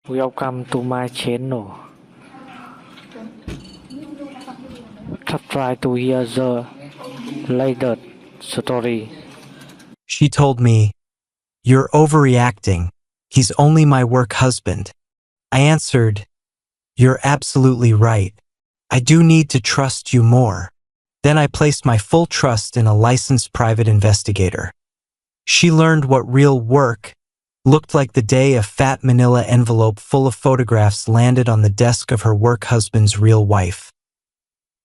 Welcome to my channel. Try to hear the latest story. She told me, "You're overreacting. He's only my work husband." I answered, "You're absolutely right. I do need to trust you more." Then I placed my full trust in a licensed private investigator. She learned what real work looked like the day a fat manila envelope full of photographs landed on the desk of her work husband's real wife.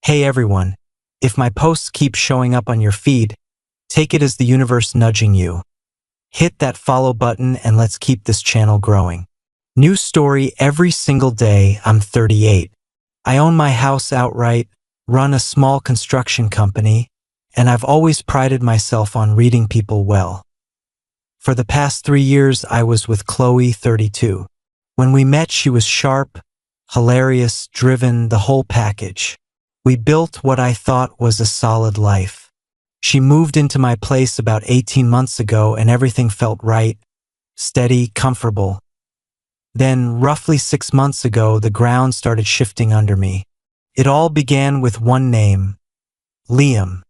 Hey everyone, if my posts keep showing up on your feed, take it as the universe nudging you. Hit that follow button and let's keep this channel growing. New story every single day. I'm 38. I own my house outright, run a small construction company, and I've always prided myself on reading people well. For the past 3 years, I was with Qley, 32. When we met, she was sharp, hilarious, driven, the whole package. We built what I thought was a solid life. She moved into my place about 18 months ago and everything felt right, steady, comfortable. Then, roughly 6 months ago, the ground started shifting under me. It all began with one name, Liam,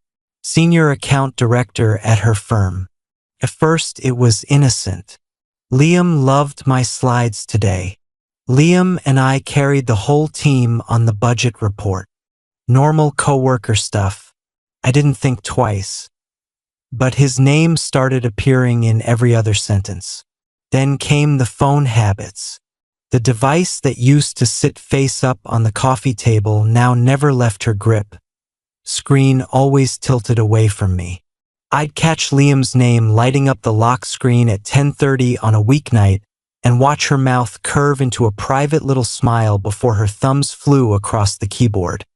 senior account director at her firm. At first, it was innocent. Liam loved my slides today. Liam and I carried the whole team on the budget report. Normal coworker stuff. I didn't think twice. But his name started appearing in every other sentence. Then came the phone habits. The device that used to sit face up on the coffee table now never left her grip. Screen always tilted away from me. I'd catch Liam's name lighting up the lock screen at 10:30 on a weeknight and watch her mouth curve into a private little smile before her thumbs flew across the keyboard.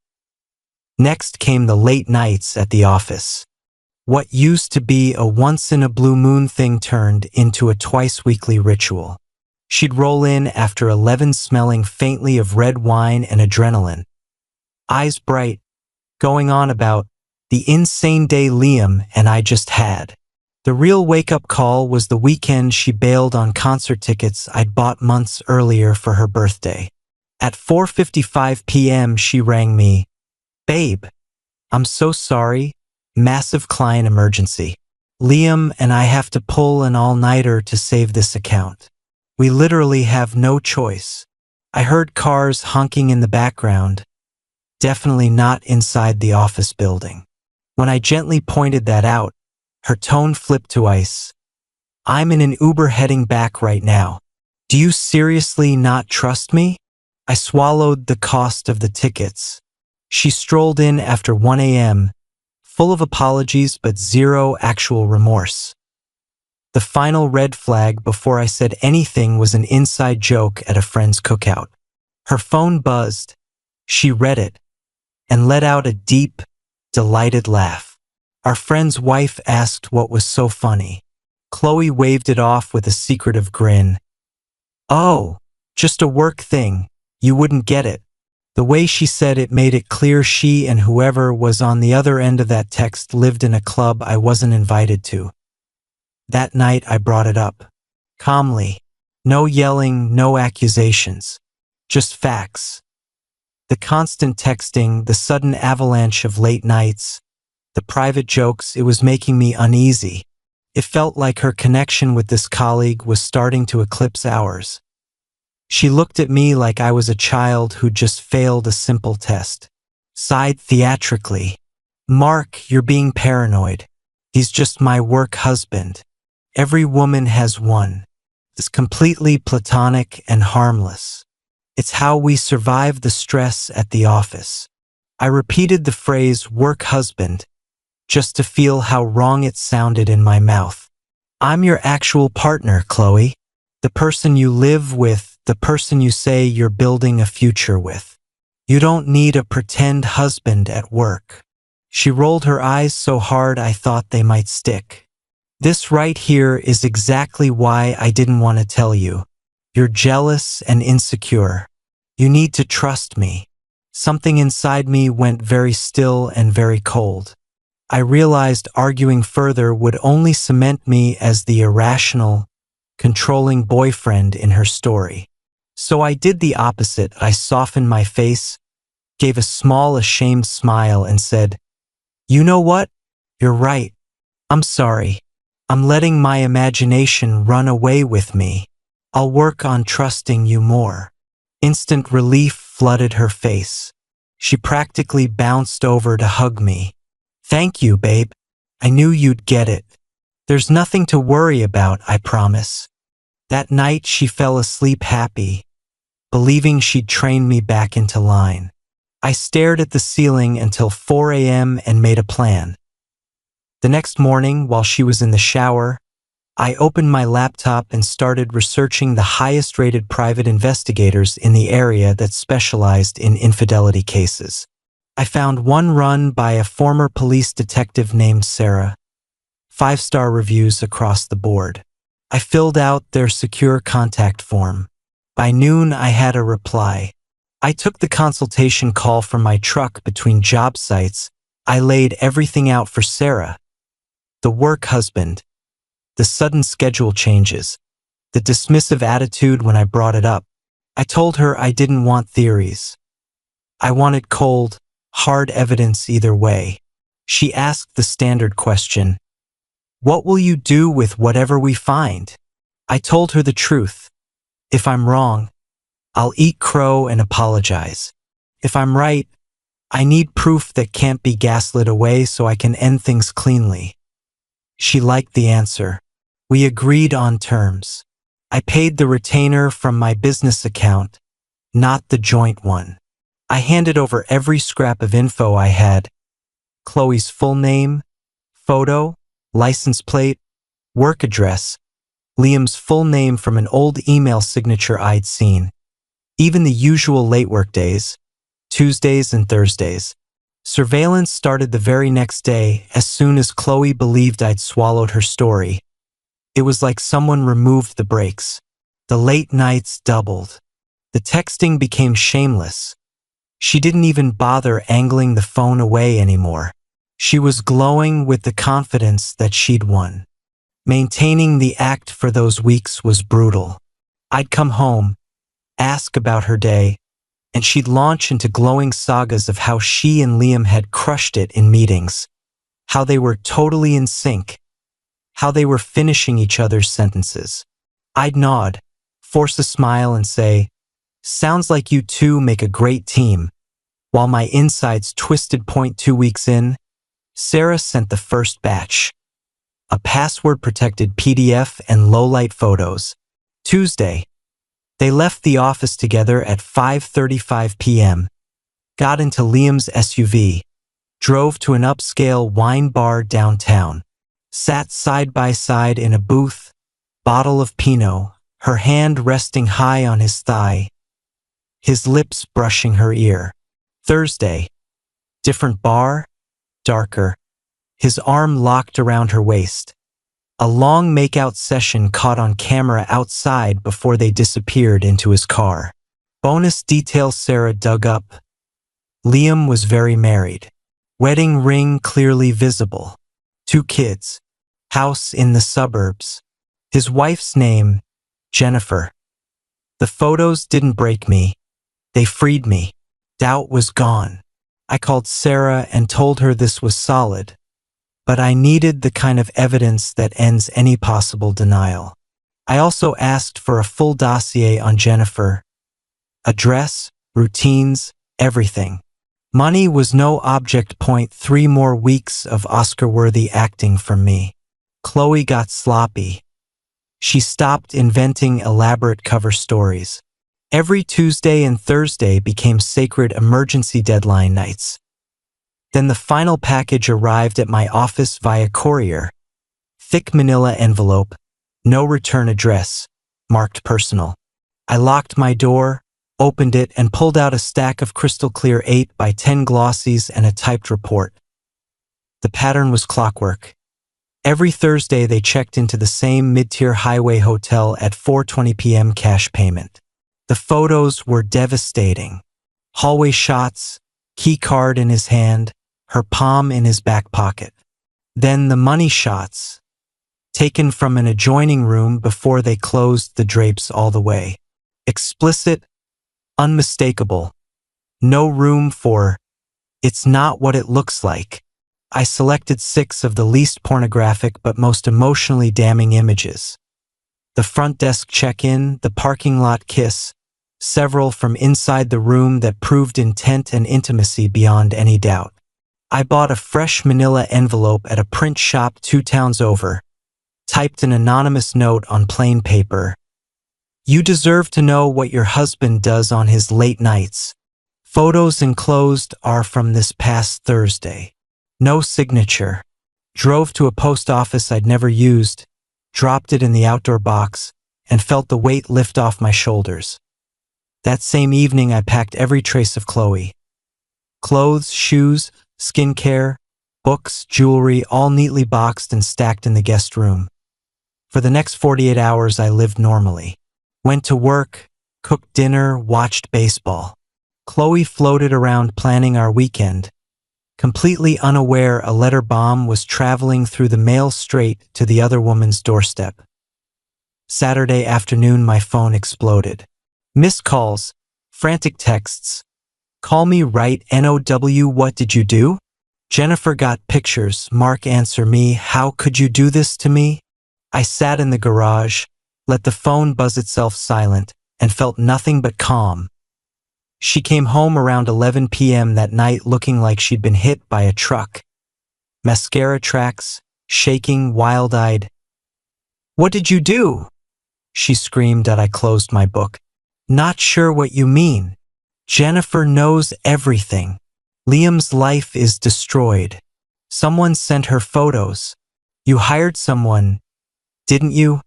Next came the late nights at the office. What used to be a once-in-a-blue-moon thing turned into a twice-weekly ritual. She'd roll in after 11 smelling faintly of red wine and adrenaline. Eyes bright, going on about the insane day Liam and I just had. The real wake-up call was the weekend she bailed on concert tickets I'd bought months earlier for her birthday. At 4:55 p.m. she rang me. "Babe, I'm so sorry. Massive client emergency. Liam and I have to pull an all-nighter to save this account. We literally have no choice." I heard cars honking in the background. Definitely not inside the office building. When I gently pointed that out, her tone flipped to ice. "I'm in an Uber heading back right now. Do you seriously not trust me?" I swallowed the cost of the tickets. She strolled in after 1 a.m., full of apologies but zero actual remorse. The final red flag before I said anything was an inside joke at a friend's cookout. Her phone buzzed. She read it and let out a deep, delighted laugh. Our friend's wife asked what was so funny. Qley waved it off with a secretive grin. "Oh, just a work thing. You wouldn't get it." The way she said it made it clear she and whoever was on the other end of that text lived in a club I wasn't invited to. That night I brought it up. Calmly. No yelling, no accusations. Just facts. The constant texting, the sudden avalanche of late nights, the private jokes, it was making me uneasy. It felt like her connection with this colleague was starting to eclipse ours. She looked at me like I was a child who just failed a simple test. Sighed theatrically. "Mark, you're being paranoid. He's just my work husband. Every woman has one. It's completely platonic and harmless. It's how we survive the stress at the office." I repeated the phrase work husband just to feel how wrong it sounded in my mouth. "I'm your actual partner, Qley. The person you live with, the person you say you're building a future with. You don't need a pretend husband at work." She rolled her eyes so hard I thought they might stick. "This right here is exactly why I didn't want to tell you. You're jealous and insecure. You need to trust me." Something inside me went very still and very cold. I realized arguing further would only cement me as the irrational, controlling boyfriend in her story. So I did the opposite. I softened my face, gave a small ashamed smile and said, "You know what? You're right. I'm sorry. I'm letting my imagination run away with me. I'll work on trusting you more." Instant relief flooded her face. She practically bounced over to hug me. "Thank you, babe. I knew you'd get it. There's nothing to worry about, I promise." That night she fell asleep happy, believing she'd trained me back into line. I stared at the ceiling until 4 a.m. and made a plan. The next morning, while she was in the shower, I opened my laptop and started researching the highest-rated private investigators in the area that specialized in infidelity cases. I found one run by a former police detective named Sarah. 5-star reviews across the board. I filled out their secure contact form. By noon, I had a reply. I took the consultation call from my truck between job sites. I laid everything out for Sarah. The work husband, the sudden schedule changes, the dismissive attitude when I brought it up. I told her I didn't want theories. I wanted cold, hard evidence either way. She asked the standard question, "What will you do with whatever we find?" I told her the truth. If I'm wrong, I'll eat crow and apologize. If I'm right, I need proof that can't be gaslit away so I can end things cleanly. She liked the answer. We agreed on terms. I paid the retainer from my business account, not the joint one. I handed over every scrap of info I had. Qley's full name, photo, license plate, work address, Liam's full name from an old email signature I'd seen. Even the usual late work days, Tuesdays and Thursdays. Surveillance started the very next day as soon as Qley believed I'd swallowed her story. It was like someone removed the brakes. The late nights doubled. The texting became shameless. She didn't even bother angling the phone away anymore. She was glowing with the confidence that she'd won. Maintaining the act for those weeks was brutal. I'd come home, ask about her day, and she'd launch into glowing sagas of how she and Liam had crushed it in meetings, how they were totally in sync, how they were finishing each other's sentences. I'd nod, force a smile and say, "Sounds like you two make a great team," while my insides twisted. 2 weeks in, Sarah sent the first batch. A password-protected PDF and low-light photos. Tuesday, they left the office together at 5:35 p.m., got into Liam's SUV, drove to an upscale wine bar downtown, sat side by side in a booth, bottle of Pinot, her hand resting high on his thigh, his lips brushing her ear. Thursday, different bar, darker, his arm locked around her waist. A long makeout session caught on camera outside before they disappeared into his car. Bonus detail Sarah dug up. Liam was very married. Wedding ring clearly visible. 2 kids. House in the suburbs. His wife's name, Jennifer. The photos didn't break me. They freed me. Doubt was gone. I called Sarah and told her this was solid, but I needed the kind of evidence that ends any possible denial. I also asked for a full dossier on Jennifer. Address, routines, everything. Money was no object. 3 more weeks of Oscar-worthy acting from me. Qley got sloppy. She stopped inventing elaborate cover stories. Every Tuesday and Thursday became sacred emergency deadline nights. Then the final package arrived at my office via courier. Thick manila envelope, no return address, marked personal. I locked my door, opened it, and pulled out a stack of crystal clear 8 by 10 glossies and a typed report. The pattern was clockwork. Every Thursday they checked into the same mid-tier highway hotel at 4:20 p.m. cash payment. The photos were devastating. Hallway shots, key card in his hand, her palm in his back pocket. Then the money shots, taken from an adjoining room before they closed the drapes all the way. Explicit, unmistakable. No room for, "It's not what it looks like." I selected 6 of the least pornographic but most emotionally damning images. The front desk check-in, the parking lot kiss, several from inside the room that proved intent and intimacy beyond any doubt. I bought a fresh manila envelope at a print shop 2 towns over, typed an anonymous note on plain paper. "You deserve to know what your husband does on his late nights. Photos enclosed are from this past Thursday." No signature. Drove to a post office I'd never used, dropped it in the outdoor box, and felt the weight lift off my shoulders. That same evening I packed every trace of Qley. Clothes, shoes, skincare, books, jewelry, all neatly boxed and stacked in the guest room. For the next 48 hours I lived normally. Went to work, cooked dinner, watched baseball. Qley floated around planning our weekend, completely unaware a letter bomb was traveling through the mail straight to the other woman's doorstep. Saturday afternoon my phone exploded. Missed calls, frantic texts. "Call me right NOW, what did you do?" "Jennifer got pictures, Mark answer me, how could you do this to me?" I sat in the garage, let the phone buzz itself silent, and felt nothing but calm. She came home around 11 p.m. that night looking like she'd been hit by a truck. Mascara tracks, shaking, wild-eyed. "What did you do?" she screamed as I closed my book. "Not sure what you mean. Jennifer knows everything. Liam's life is destroyed. Someone sent her photos. You hired someone, didn't you?"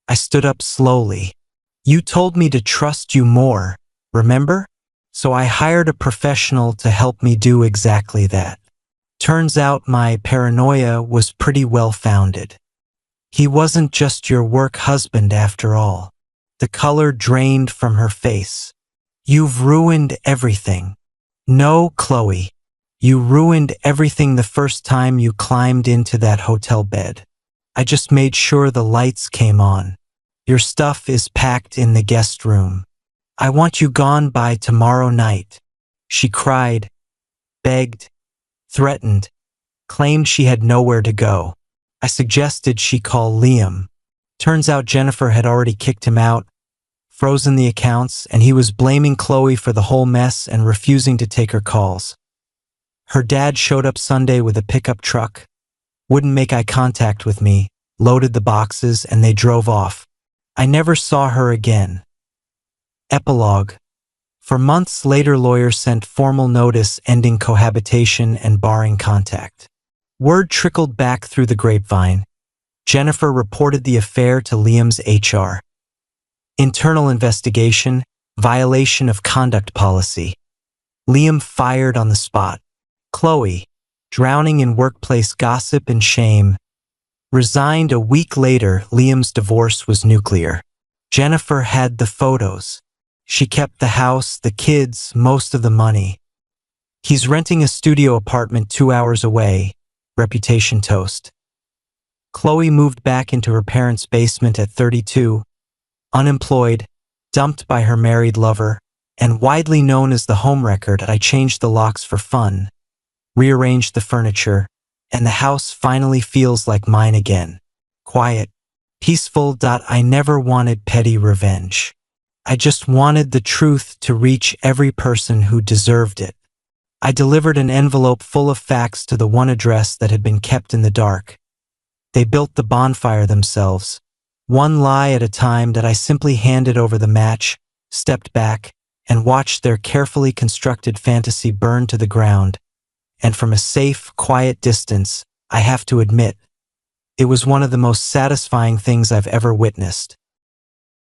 I stood up slowly. "You told me to trust you more, remember? So I hired a professional to help me do exactly that. Turns out my paranoia was pretty well founded. He wasn't just your work husband after all." The color drained from her face. "You've ruined everything." "No, Qley. You ruined everything the first time you climbed into that hotel bed. I just made sure the lights came on. Your stuff is packed in the guest room. I want you gone by tomorrow night." She cried, begged, threatened, claimed she had nowhere to go. I suggested she call Liam. Turns out Jennifer had already kicked him out, frozen the accounts, and he was blaming Qley for the whole mess and refusing to take her calls. Her dad showed up Sunday with a pickup truck, wouldn't make eye contact with me, loaded the boxes, and they drove off. I never saw her again. Epilogue. For months later, lawyers sent formal notice ending cohabitation and barring contact. Word trickled back through the grapevine. Jennifer reported the affair to Liam's HR. Internal investigation, violation of conduct policy. Liam fired on the spot. Qley, drowning in workplace gossip and shame, resigned a week later. Liam's divorce was nuclear. Jennifer had the photos. She kept the house, the kids, most of the money. He's renting a studio apartment 2 hours away. Reputation toast. Qley moved back into her parents' basement at 32, unemployed, dumped by her married lover, and widely known as the homewrecker. I changed the locks for fun, rearranged the furniture, and the house finally feels like mine again. Quiet, peaceful. I never wanted petty revenge. I just wanted the truth to reach every person who deserved it. I delivered an envelope full of facts to the one address that had been kept in the dark. They built the bonfire themselves, one lie at a time. That I simply handed over the match, stepped back, and watched their carefully constructed fantasy burn to the ground. And from a safe, quiet distance, I have to admit, it was one of the most satisfying things I've ever witnessed.